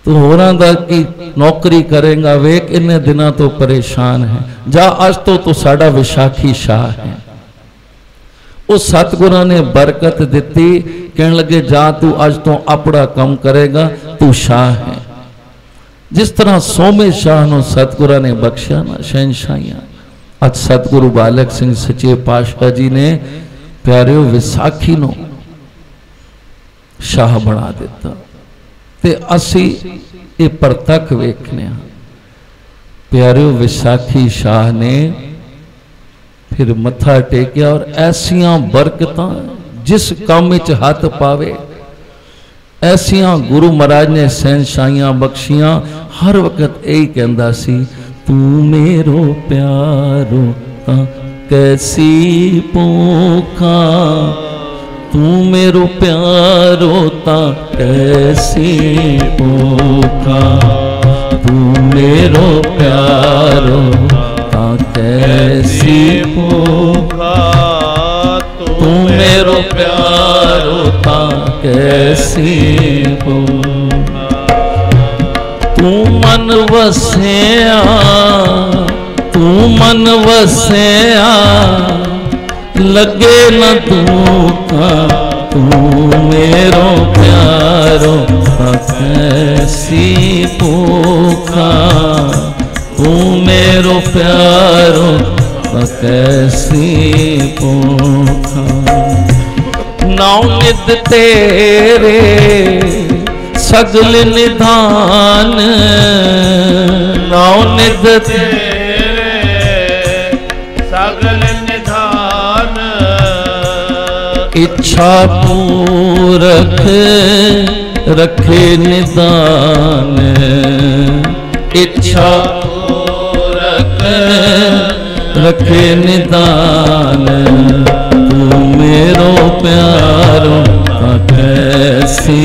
तू होरां दा की नौकरी करेगा, वेख इन्ने दिनों तो परेशान है, जा अज तो साडा विशाखी शाह है। उस सतगुरां ने बरकत दिती, कहन लगे जा तू अज तो अपना काम करेगा, तू शाह है। जिस तरह सोमे शाह नूं सतगुरां ने बख्शिया ना शहनशाहियां, अज सतगुरु बालक सिंह सच्चे पातशाह जी ने प्यारिओ विसाखी नूं शाह बना दिता। ते असी ये परतक वेखने प्यारिओ विसाखी शाह ने फिर मत्था टेकिया और ऐसियां बरकतां जिस काम विच हाथ पावे ऐसियां गुरु महाराज ने शहनशाहियां बख्शियां। हर वक्त यही कहंदा सी, तू मेरो प्यारो ता कैसी पोखा, तू मेरो प्यारो ता कैसी पोखा, तू मेरो प्यारो ता कैसी पोखा, तू मेरो प्यारो ता कैसी पोखा। तू मन वसया, तू मन वसया, लगे न दुखा, तू मेरो प्यारो कैसी पोखा, तू मेरो प्यारो कैसी पोखा। नौ निद तेरे सगल निधान, नौ निद तेरे सगल निधान, इच्छा पूरक रखे निदान, इच्छा पूरक रखे निदान। तू मेरो प्यारो कैसी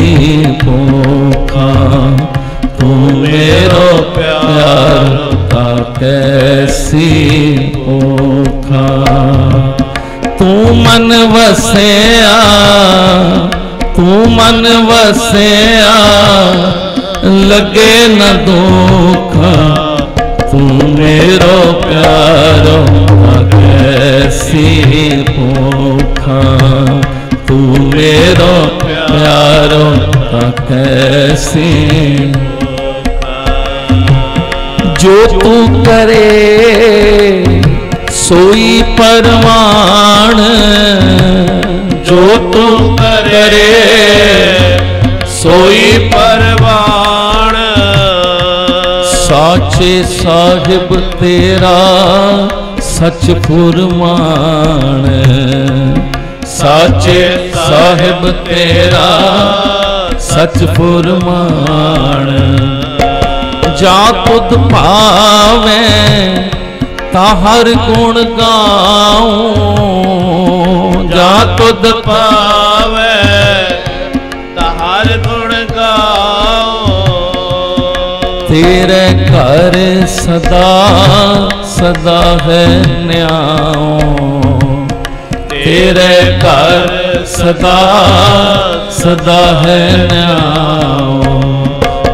पोखा, तू मेरो प्यारो कैसी पोखा। तू मन वसया, तू मन वसया, लगे न दुखा, तू मेरो प्यारो कैसी पोखा, तू मेरो प्यारो कैसी। जो तू करे सोई परवान, जो तू करे सोई परवान। साचे साहिब तेरा सच फुरमान, साचे साहिब तेरा सच फुरमान। जा तुद पावे ताहर गुण गाऊं, जा तुद पावे ताहर गुण गाऊं। तेरे घर सदा सदा है न्याओ, तेरे घर सदा सदा है न्याओ।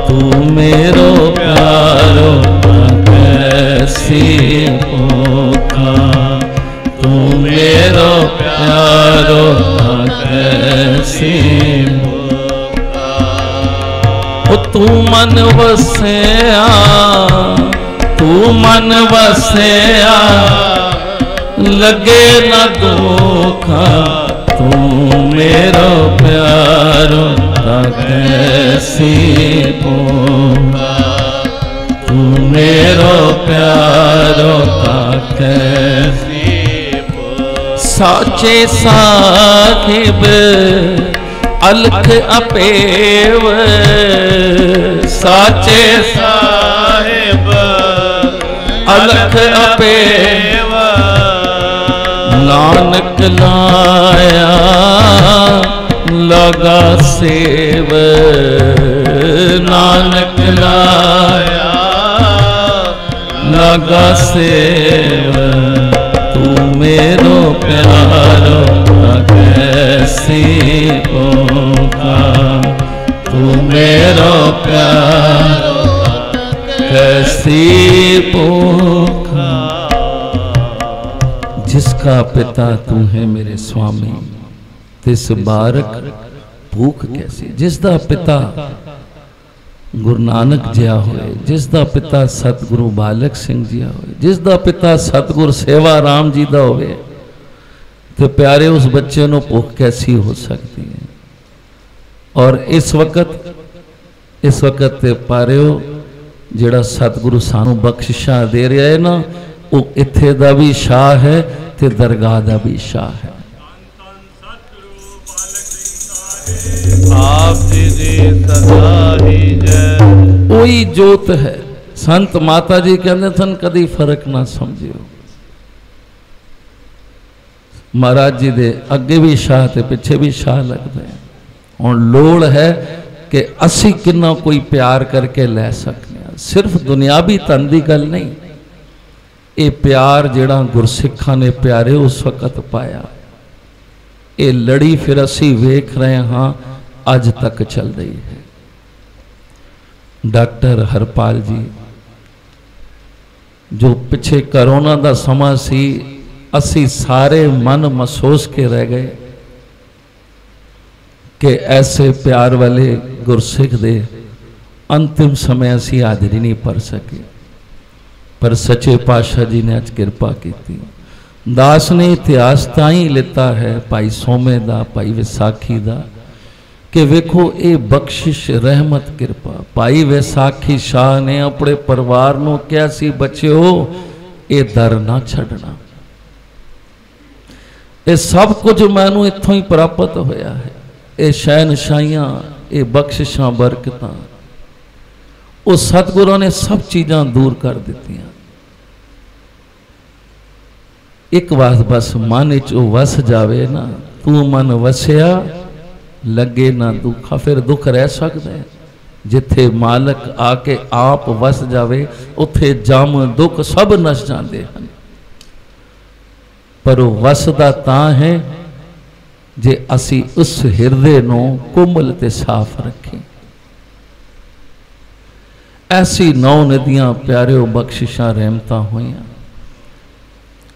तू मेरो प्यारो कैसी पोखा, तू मेरो प्यारो कैसी पोखा। तू मन वसया, तू मन वसया, लगे न दुखा, तू मेरो प्यारो कैसी पोखा, तू मेरो प्यारो कैसी पोखा। साचे साहिब अलख अपेव, साचे साहिब अलख अपेव। नानक लाया लगा सेव, नानक लाया लगा सेव तू मेरो प्यारो कैसी पोखा तू मेरो प्यारो कैसी पोखा। जिसका पिता तू है मेरे स्वामी तिस बारक भूख कैसी। जिसका पिता गुरु नानक जिया होए, जिसका पिता सतगुरु बालक सिंह जिया होए, जिसका पिता सतगुरु सेवा राम जी का होए, तो प्यारे उस बच्चे को भूख कैसी हो सकती है। और इस वक्त पारियो जिहड़ा सतगुरु सानू बख्शिशा दे रहा है ना, वो इत्थे दा भी शाह है ते दरगाह दा भी शाह है। आप जी सदा ही जय। वही जोत है। संत माता जी कहते सन कदी फर्क ना समझियो। महाराज जी दे अगे भी शाह ते पिछे भी शाह लगते हैं। हुण लोड़ है कि असी किन्ना कोई प्यार करके लै सकते हैं। सिर्फ दुनियावी धन की गल नहीं, ये प्यार जिहड़ा गुरसिखां ने प्यारे उस वक्त पाया, ये लड़ी फिर असी वेख रहे हाँ अज तक चल रही है। डॉक्टर हरपाल जी जो पिछे करोना का समा सी, असी सारे मन महसूस के रह गए कि ऐसे प्यार वाले गुरसिख दे अंतिम समय असी हाजिरी नहीं भर सके, पर सच्चे पातशाह जी ने अज कृपा की। दास ने इतिहास ताई लिता है भाई सोमे दा, भाई विसाखी दा, कि वेखो ये बख्शिश रहमत कृपा। भाई वैसाखी शाह ने अपने परिवार को क्या सी, बच्चो ये दर ना छड़ना, ये सब कुछ मैनू इत्थों ही प्राप्त होया है। ये शहनशाहियां, ये बख्शिशां, बरकतां, उस सतगुरों ने सब चीज़ां दूर कर दित्तियां। एक बात बस मन च वस जावे ना, तू मन वसिया लगे ना दुखा, फिर दुख रह सकता है। जिथे मालक आके आप वस जावे उथे जम दुख सब नस जाते हैं। पर वसदा तां है जे असी उस हिरदे नू कोमल ते साफ रखें। ऐसी 9 नदियां प्यारियों बख्शिशां रहमतां होइयां।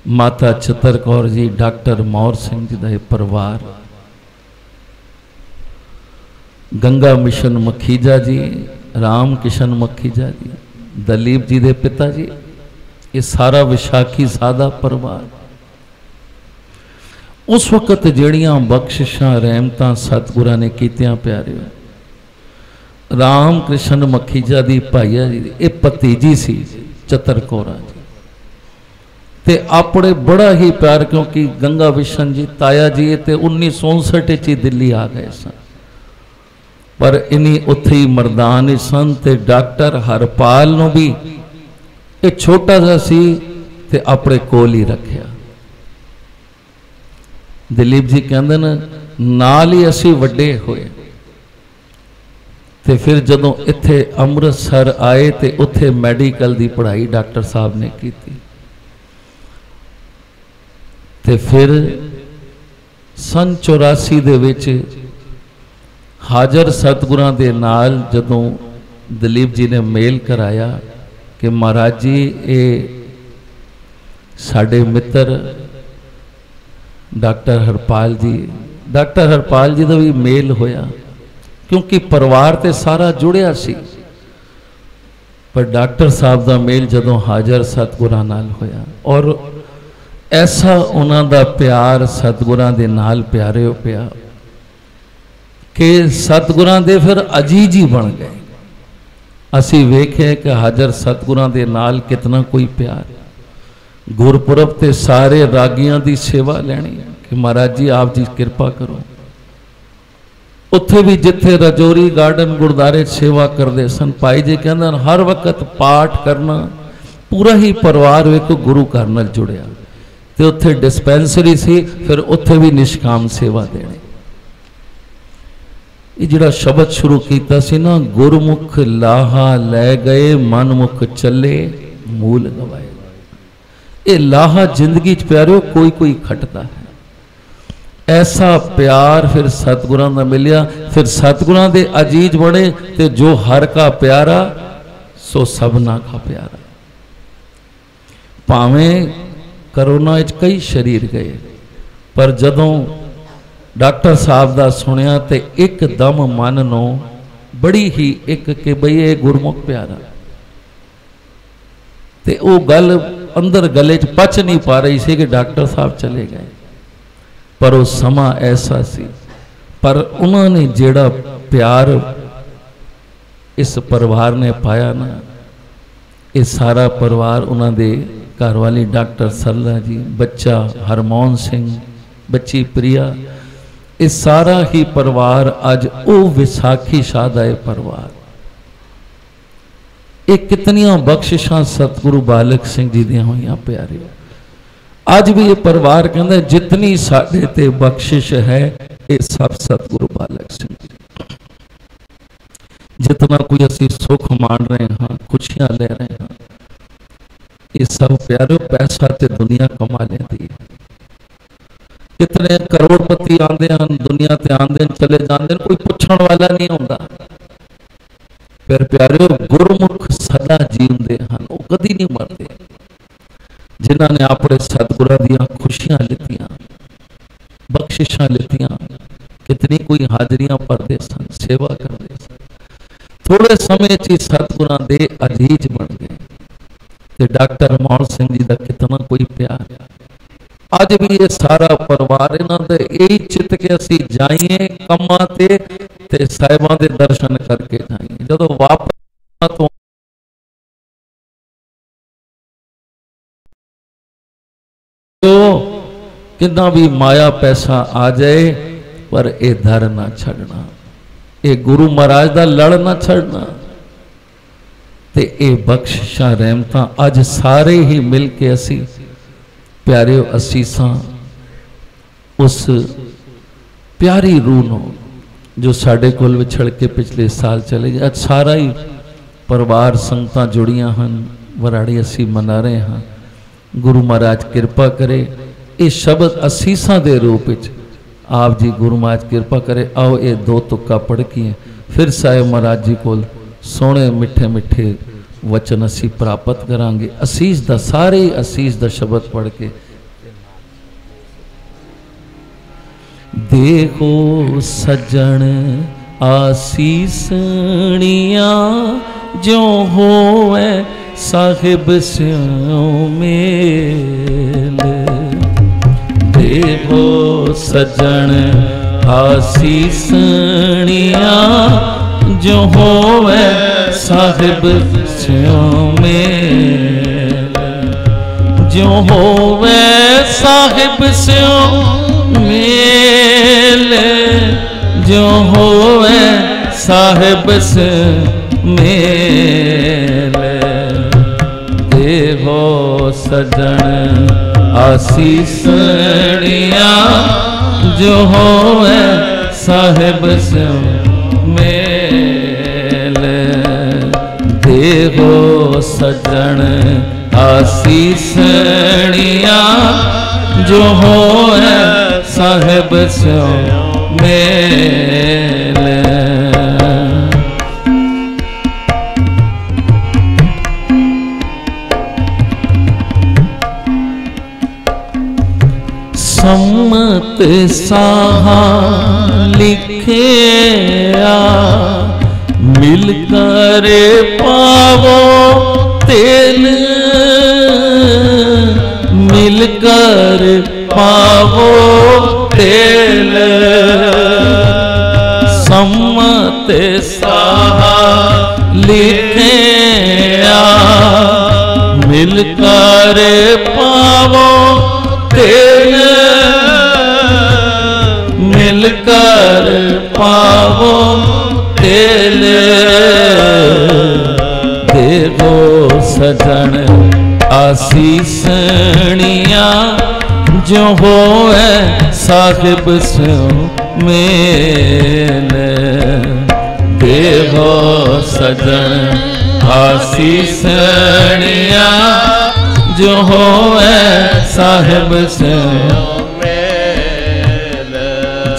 माता छतर कौर जी, डॉक्टर मौर सिंह जी का परिवार, गंगा मिशन मखीजा जी, राम किशन मखीजा जी, दलीप जी के पिता जी, ये सारा विशाखी सादा परिवार उस वक्त जड़ियां बख्शिशां रहमतां सतगुरां ने कीतियां प्यारे। राम कृष्ण मखीजा दी भाईया जी ये भतीजी सी चतर कौरा जी, ते अपने बड़ा ही प्यार, क्योंकि गंगा विशन जी ताया जी ते 1959 ही दिल्ली आ गए सन, पर इन्हीं उत्थे ही मरदान सन। ते डॉक्टर हरपाल नूं भी ये छोटा सा सी ते अपने कोल ही रखिया। दिलीप जी कहते न नाल ही असी वड्डे होए, ते फिर जदों इत्थे अमृतसर आए ते उत्थे मैडिकल की पढ़ाई डॉक्टर साहब ने की, ते फिर सन 84 दे विच हाजर सतगुरां दे नाल जदों दलीप जी ने मेल कराया कि महाराज जी ये साडे मित्र डॉक्टर हरपाल जी का भी मेल होया, क्योंकि परिवार ते सारा जुड़िया सी, पर डॉक्टर साहब का मेल जदों हाजर सतगुरां नाल होया, और ऐसा उन्हां दा प्यार सतगुरां दे नाल प्यारे हो पिया कि सतगुरां दे फिर अजीज ही बन गए। असी वेखे कि हाजर सतगुरां दे नाल कितना कोई प्यार। गुरपुरब ते सारे रागियां दी सेवा लैनी कि महाराज जी आप जी कृपा करो। उत्थे भी जिथे रजौरी गार्डन गुरुद्वारे सेवा करते सन, भाई जी कहते हर वक्त पाठ करना, पूरा ही परिवार एक गुरु घर नाल जुड़िया, ते उत्थे डिस्पेंसरी सी, फिर उत्थे भी निष्काम सेवा देनी। ये जिहड़ा शब्द शुरू किया सी ना, गुरमुख लाहा लै गए मनमुख चले, मूल गवाएगा। ये लाहा जिंदगी च प्यारो कोई कोई खटता है। ऐसा प्यार फिर सतगुरां दा मिलिया, फिर सतगुरां दे अजीज बने, ते जो हर का प्यारा सो सबना का प्यारा। भावें करोना च कई शरीर गए, पर जदों डॉक्टर साहब दा सुनिया ते एकदम मन नो बड़ी ही एक कि बई ये गुरमुख प्यारा, ते वो गल अंदर गले च पच नहीं पा रही सी कि डॉक्टर साहब चले गए। पर वो समा ऐसा सी, पर उन्होंने जेड़ा प्यार इस परिवार ने पाया ना, ये सारा परिवार उन्होंने घरवाली डॉक्टर सरला जी, बच्चा हरमोहन सिंह, बच्ची प्रिया, ये सारा ही परिवार अज ओ विसाखी शादाए परिवार। ये कितनियां बख्शिशां सतगुरु बालक सिंह जी दियां होइयां प्यारे। अज भी ये परिवार कहता है जितनी साडे ते बख्शिश है ये सब सतगुरु बालक सिंह जी। जितना कोई असी सुख मान रहे हैं, खुशियां ले रहे हैं, ये सब प्यारे पैसा ते दुनिया कमा लेती है। कितने करोड़पति आते हैं दुनिया ते आते चले जाते, कोई पूछने वाला नहीं होता। फिर प्यारे गुरमुख सदा जीवते हैं, वो कदी नहीं मरते। जिन्होंने अपने सतगुरां दियां खुशियां लितियां, बख्शिशां लितियां, कितनी कोई हाजरियां भरते सन, सेवा करते सन, थोड़े समय च सतगुरां दे अजीज बन गए। ते डॉक्टर मोहन सिंह जी का कितना कोई प्यार। अज भी ये सारा परिवार इन्हां दे यही चित के असी जाइए कम्मां ते साहिबां दे दर्शन करके जाइए। जदों वापस तो कितना भी माया पैसा आ जाए, पर ये धर ना छड़ना, ये गुरु महाराज दा लड़ ना छड़ना। ते ये बख्शिशां रहमतां अज सारे ही मिल के असी प्यारे असीसां उस प्यारी रूह नो जो साडे कोल विछड़ के पिछले साल चले गए, अज सारा ही परिवार संगतां जुड़ियां हन, वराड़ी असी मना रहे हैं। गुरु महाराज कृपा करे, ये शब्द असीसां दे रूप विच आप जी गुरु महाराज कृपा करे। आओ ये दो तुक्का पढ़ के फिर साहिब महाराज जी को सोहने मिठे मिठे वचन असी प्राप्त करांगे। असीस दा सारे असीस दा शब्द पढ़ के देखो सज्जन आसीसनिया जो होवे साहिब स्यों मेल। देखो सज्जन आसीसनिया जो होवे साहिब स्यों मेल। जो होवे साहिब स्यों मेल, जो होवे साहिब स्यों मेल। देहो सजन आसीसनिया जो होवे साहिब स्यों मेल। देहो सजन आसीसनिया जो होवे साहिब स्यों मेल। सम्मत साहा लिखिया मिलकर पावो तेल। मिलकर पावो तेल। सम्मत साहा लिखिया मिलकर पावो तेल। मिलकर पावो तेल। देवो सजन आसीसनिया जो होवे साहिब स्यों मेल। देवो सजन आसीसनिया जो होवे साहिब से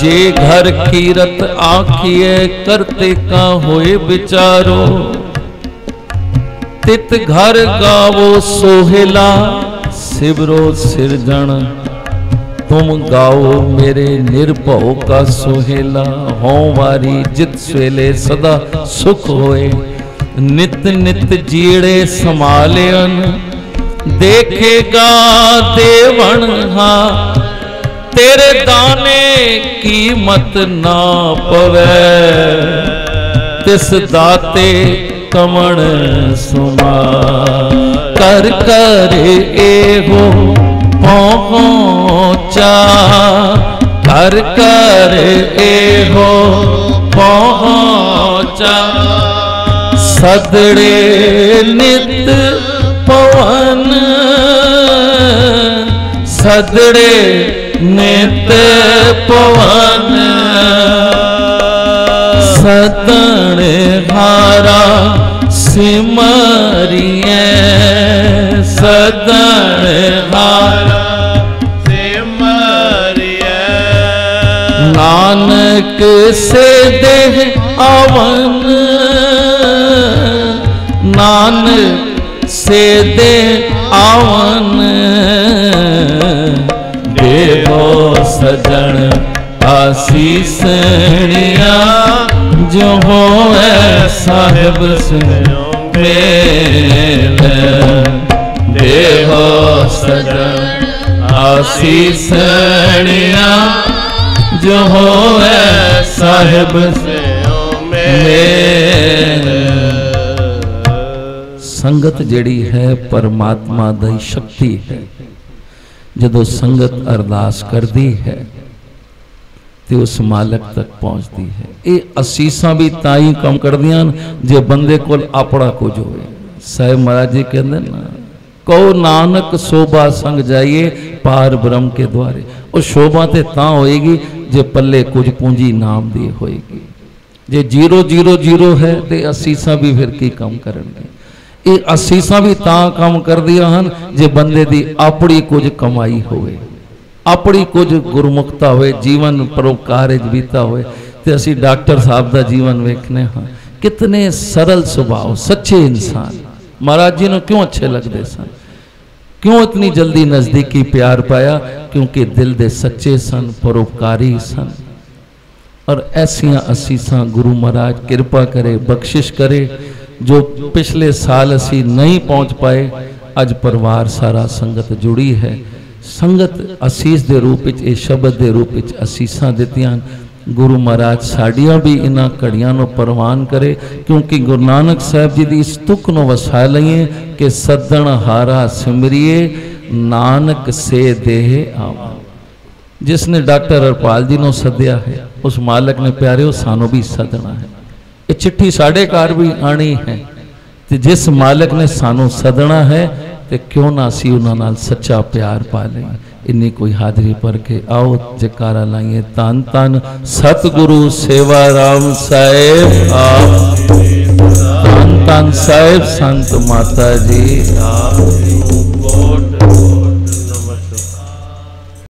जे घर कीरत आखिए करते का होए विचारो तित घर गावो सोहेला सिवरो सिरजन तुम गाओ मेरे निर्भव का सोहेला हो वारी जित स्वेले सदा सुख होए नित नित जीड़े संभालेन देखेगा देवन हा तेरे दाने कीमत ना पवे तिस दाते कमण सुमा कर कर एहो पहुंचा कर कर एहो पहुंचा सदड़े नित पवन सदड़े नित पवन सदन हारा सिमरिए सदन हारा सिमरिए नानक से देह अवन नानक से दे आवन देवो सजन आसीसनिया जो हो साहिब से मेल देवो सजन आसीसनिया जो हो साहिब से मेल। संगत जिहड़ी है परमात्मा दी शक्ति है। जदों संगत अरदास करती है तो उस मालक तक पहुंचती है। ये असीसां भी ताई कम करदियां जे बंदे कोल अपना कुछ होवे। साहिब महाराज जी कहते ना कहो नानक शोभा संग जाइए पार ब्रह्म के द्वारे। और शोभा ते तां होएगी जे पल्ले कुछ पूंजी नाम दी होएगी। जे 000 है तो असीसां भी फिर की कम करनगे। ये असीसां भी तां काम कर दिया हैं जे बंदे दी अपनी कुछ कमाई होवे अपनी कुछ गुरमुखता होवे जीवन परोपकार बीता होवे। ते असी डॉक्टर साहब दा जीवन वेखने हाँ कितने सरल स्वभाव सच्चे इंसान महाराज जी ने क्यों अच्छे लगते सन क्यों इतनी जल्दी नजदीकी प्यार पाया क्योंकि दिल दे सच्चे सन परोपकारी सन। और ऐसियां असीसां गुरु महाराज कृपा करे बख्शिश करे। जो पिछले साल असी नहीं पहुंच पाए अज परिवार सारा संगत जुड़ी है। संगत असीस दे रूप विच ये शब्द दे रूप विच असीसां दित्तियां। गुरु महाराज साड़ियां भी इन्हां घड़ियां नूं परवान करे क्योंकि गुरु नानक साहब जी दी इस तुक नूं वसा लईए कि सदन हारा सिमरिए नानक से देह आवा। जिसने डॉक्टर हरपाल जी नूं सद्या है उस मालक ने प्यारे सानू भी सदना है। ये चिट्ठी साढ़े घर भी आनी है तो जिस मालक ने सानू सदना है तो क्यों ना असी उन्हां नाल सच्चा प्यार पा लें। इन्नी कोई हाजरी भर के आओ जयकारा लाइए। धन धन सतगुरु सेवा राम साहेब आप धन धन साहेब संत माता जी आप।